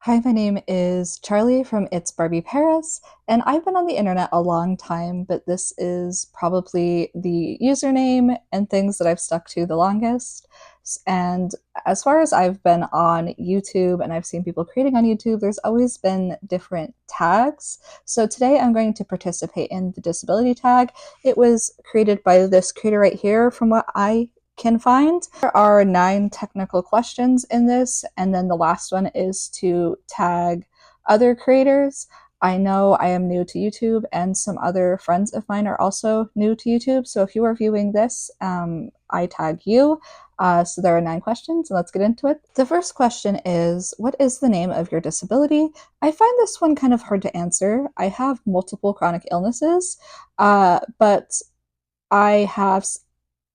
Hi, my name is Charlie from It's Barbie Paris, and I've been on the internet a long time, but this is probably the username and things that I've stuck to the longest. And as far as I've been on YouTube and I've seen people creating on YouTube, there's always been different tags. So today I'm going to participate in the disability tag. It was created by this creator right here, from what I can find. There are 9 technical questions in this, and then the last one is to tag other creators. I know I am new to YouTube, and some other friends of mine are also new to YouTube. So if you are viewing this, I tag you. So there are 9 questions, and let's get into it. The first question is, what is the name of your disability? I find this one kind of hard to answer. I have multiple chronic illnesses, but I have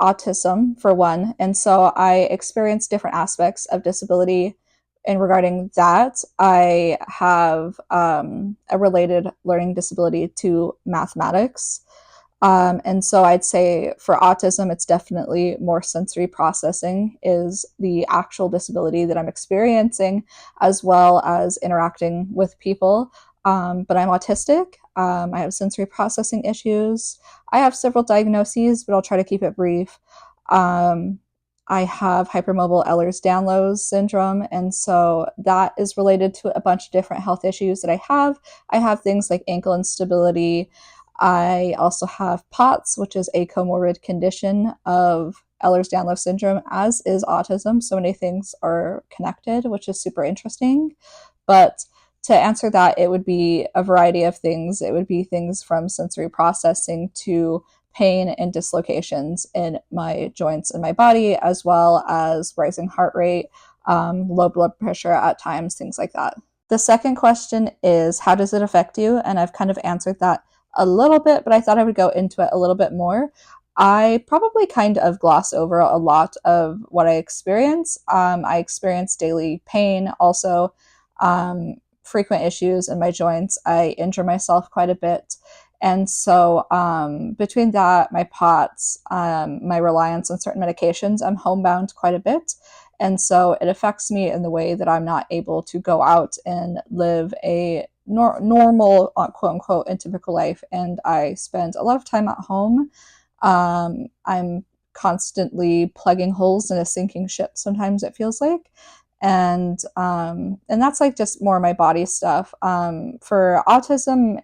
autism for one, and so I experience different aspects of disability. And regarding that, I have a related learning disability to mathematics. And so I'd say for autism, it's definitely more sensory processing is the actual disability that I'm experiencing, as well as interacting with people. But I'm autistic. I have sensory processing issues. I have several diagnoses, but I'll try to keep it brief. Um, I have hypermobile Ehlers-Danlos syndrome, and so that is related to a bunch of different health issues that I have. I have things like ankle instability. I also have POTS, which is a comorbid condition of Ehlers-Danlos syndrome, as is autism. So many things are connected, which is super interesting. But to answer that, it would be a variety of things. It would be things from sensory processing to pain and dislocations in my joints and my body, as well as rising heart rate, low blood pressure at times, things like that. The second question is, how does it affect you? And I've kind of answered that a little bit, but I thought I would go into it a little bit more. I probably kind of gloss over a lot of what I experience. I experience daily pain, also frequent issues in my joints. I injure myself quite a bit. And so between that, my POTS, my reliance on certain medications, I'm homebound quite a bit. And so it affects me in the way that I'm not able to go out and live a normal, quote unquote, and typical life. And I spend a lot of time at home. I'm constantly plugging holes in a sinking ship, sometimes it feels like. And that's like just more my body stuff. For autism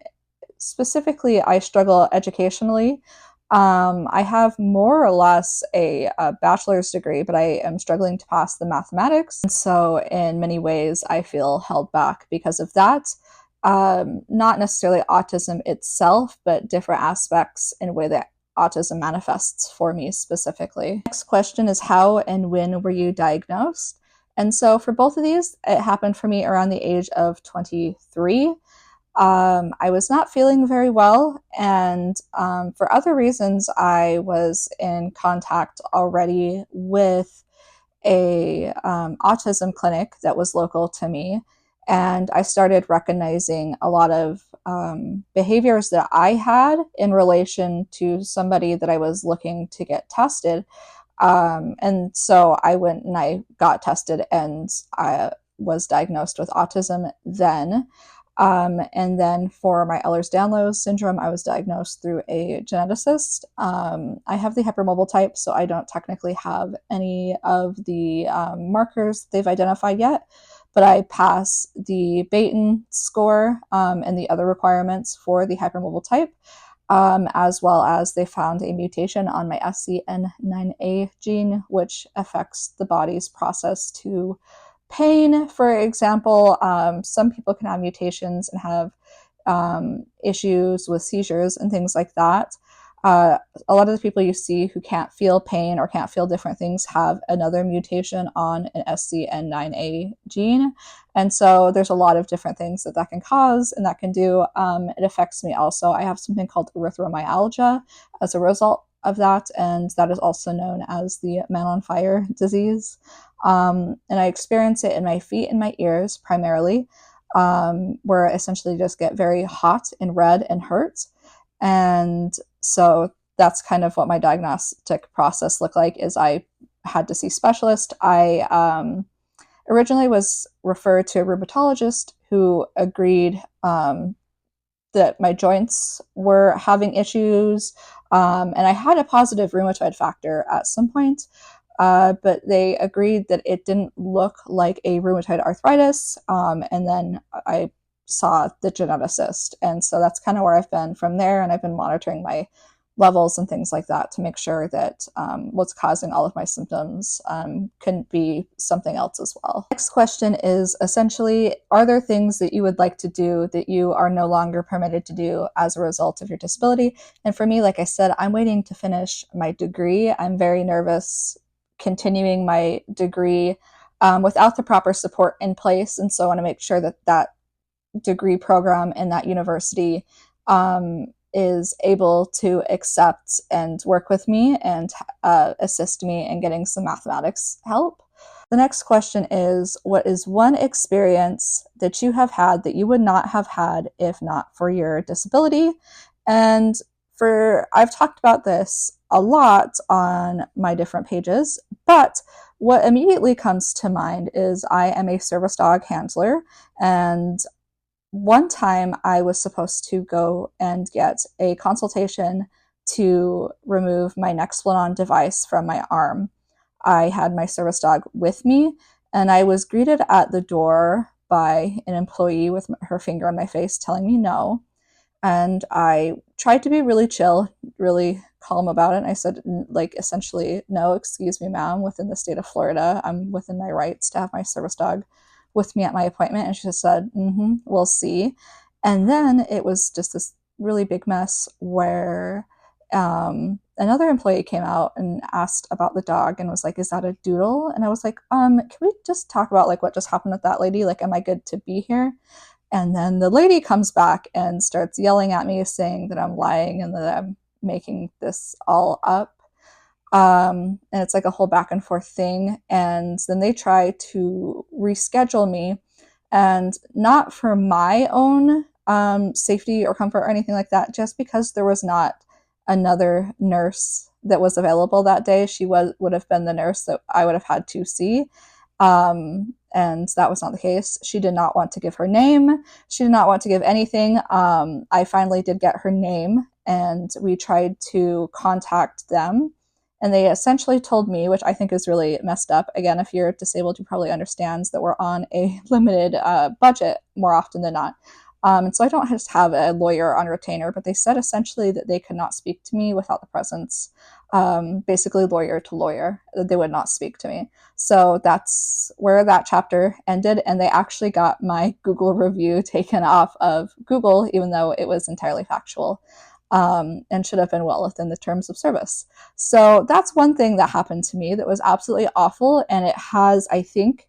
specifically, I struggle educationally. I have more or less a bachelor's degree, but I am struggling to pass the mathematics. And so, in many ways, I feel held back because of that. Not necessarily autism itself, but different aspects in a way that autism manifests for me specifically. Next question is, how and when were you diagnosed? And so, for both of these, it happened for me around the age of 23. I was not feeling very well, and for other reasons, I was in contact already with a autism clinic that was local to me, and I started recognizing a lot of behaviors that I had in relation to somebody that I was looking to get tested. And so I went and I got tested, and I was diagnosed with autism then. And then for my Ehlers-Danlos syndrome, I was diagnosed through a geneticist. I have the hypermobile type, so I don't technically have any of the markers they've identified yet, but I pass the Baton score and the other requirements for the hypermobile type. As well as they found a mutation on my SCN9A gene, which affects the body's process to pain. For example, some people can have mutations and have issues with seizures and things like that. A lot of the people you see who can't feel pain or can't feel different things have another mutation on an SCN9A gene. And so there's a lot of different things that can cause and that can do. It affects me also. I have something called erythromyalgia as a result of that, and that is also known as the man on fire disease. And I experience it in my feet and my ears primarily, where I essentially just get very hot and red and hurt. And so that's kind of what my diagnostic process looked like. Is I had to see specialist. I originally was referred to a rheumatologist who agreed that my joints were having issues, and I had a positive rheumatoid factor at some point, but they agreed that it didn't look like a rheumatoid arthritis, and then I saw the geneticist, and so that's kind of where I've been from there, and I've been monitoring my levels and things like that to make sure that what's causing all of my symptoms couldn't be something else as well. Next question is essentially, are there things that you would like to do that you are no longer permitted to do as a result of your disability? And for me, like I said, I'm waiting to finish my degree. I'm very nervous continuing my degree without the proper support in place. And so I want to make sure that that degree program in that university is able to accept and work with me and assist me in getting some mathematics help. The next question is, what is one experience that you have had that you would not have had if not for your disability? And I've talked about this a lot on my different pages, but what immediately comes to mind is I am a service dog handler, and one time I was supposed to go and get a consultation to remove my Nexplanon device from my arm. I had my service dog with me, and I was greeted at the door by an employee with her finger on my face telling me no. And I tried to be really chill, really calm about it. And I said, like, essentially, no, excuse me, ma'am, within the state of Florida, I'm within my rights to have my service dog with me at my appointment. And she just said, we'll see. And then it was just this really big mess where another employee came out and asked about the dog and was like, is that a doodle? And I was like, can we just talk about like what just happened with that lady? Like, am I good to be here? And then the lady comes back and starts yelling at me, saying that I'm lying and that I'm making this all up. And it's like a whole back and forth thing. And then they try to reschedule me, and not for my own safety or comfort or anything like that, just because there was not another nurse that was available that day. She would have been the nurse that I would have had to see. And that was not the case. She did not want to give her name. She did not want to give anything. I finally did get her name, and we tried to contact them. And they essentially told me, which I think is really messed up. Again, if you're disabled, you probably understand that we're on a limited budget more often than not. And so I don't just have a lawyer on retainer, but they said essentially that they could not speak to me without the presence, basically lawyer to lawyer, that they would not speak to me. So that's where that chapter ended. And they actually got my Google review taken off of Google, even though it was entirely factual. And should have been well within the terms of service. So that's one thing that happened to me that was absolutely awful. And it has, I think,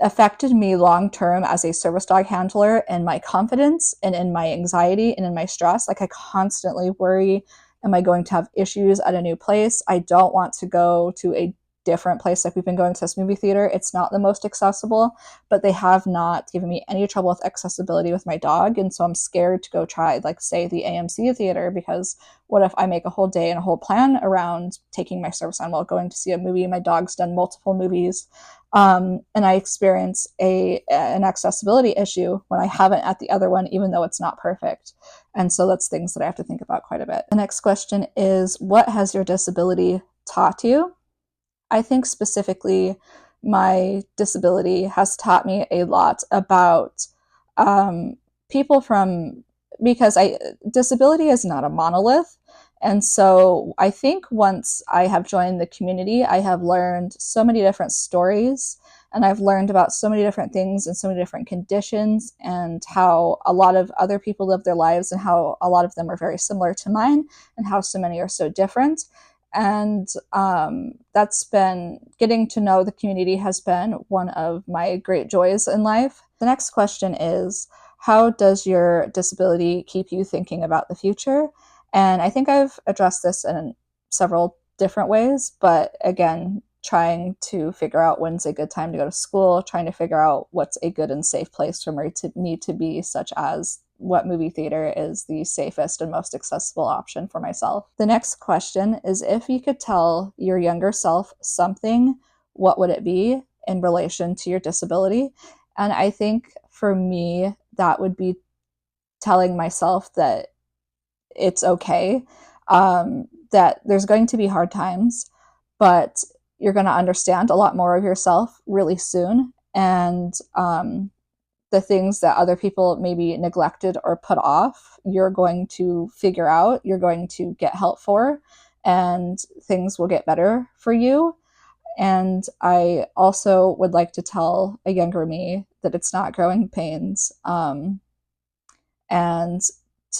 affected me long term as a service dog handler in my confidence and in my anxiety and in my stress. Like, I constantly worry, am I going to have issues at a new place? I don't want to go to a different place. Like, we've been going to this movie theater. It's not the most accessible, but they have not given me any trouble with accessibility with my dog. And so I'm scared to go try, like, say, the AMC theater, because what if I make a whole day and a whole plan around taking my service animal going to see a movie? My dog's done multiple movies. And I experience an accessibility issue when I haven't at the other one, even though it's not perfect. And so that's things that I have to think about quite a bit. The next question is, what has your disability taught you? I think specifically my disability has taught me a lot about people because disability is not a monolith. And so I think once I have joined the community, I have learned so many different stories, and I've learned about so many different things and so many different conditions, and how a lot of other people live their lives and how a lot of them are very similar to mine, and how so many are so different. And that's been, getting to know the community has been one of my great joys in life. The next question is, how does your disability keep you thinking about the future? And I think I've addressed this in several different ways, but again, trying to figure out when's a good time to go to school, trying to figure out what's a good and safe place for me to be, such as what movie theater is the safest and most accessible option for myself. The next question is, if you could tell your younger self something, what would it be? in relation to your disability. And I think for me, that would be telling myself that it's okay, that there's going to be hard times, but you're going to understand a lot more of yourself really soon. And the things that other people maybe neglected or put off, you're going to figure out, you're going to get help for, and things will get better for you. And I also would like to tell a younger me that it's not growing pains, and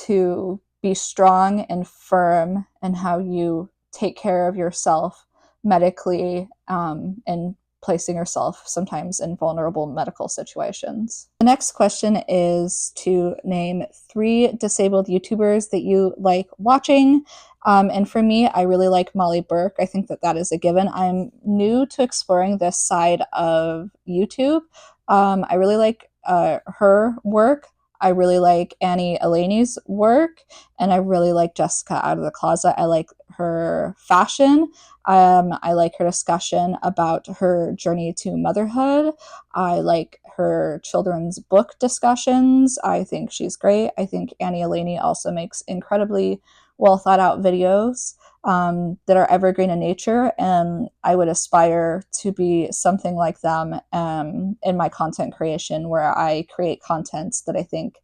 to be strong and firm in how you take care of yourself medically, and placing yourself sometimes in vulnerable medical situations. The next question is to name 3 disabled YouTubers that you like watching. And for me, I really like Molly Burke. I think that that is a given. I'm new to exploring this side of YouTube. I really like her work. I really like Annie Eleni's work, and I really like Jessica Out of the Closet. I like her fashion. I like her discussion about her journey to motherhood. I like her children's book discussions. I think she's great. I think Annie Eleni also makes incredibly well thought out videos, that are evergreen in nature, and I would aspire to be something like them, in my content creation, where I create content that I think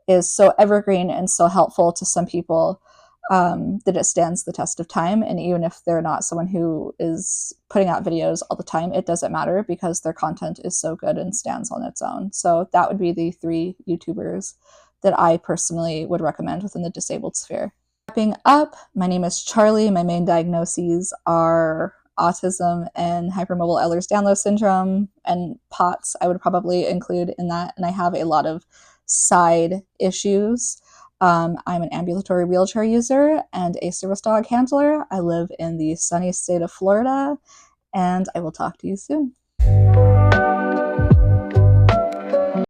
is so evergreen and so helpful to some people, that it stands the test of time. And even if they're not someone who is putting out videos all the time, it doesn't matter because their content is so good and stands on its own. So that would be the 3 YouTubers that I personally would recommend within the disabled sphere. Wrapping up, my name is Charlie. My main diagnoses are autism and hypermobile Ehlers-Danlos syndrome, and POTS I would probably include in that. And I have a lot of side issues. I'm an ambulatory wheelchair user and a service dog handler. I live in the sunny state of Florida, and I will talk to you soon.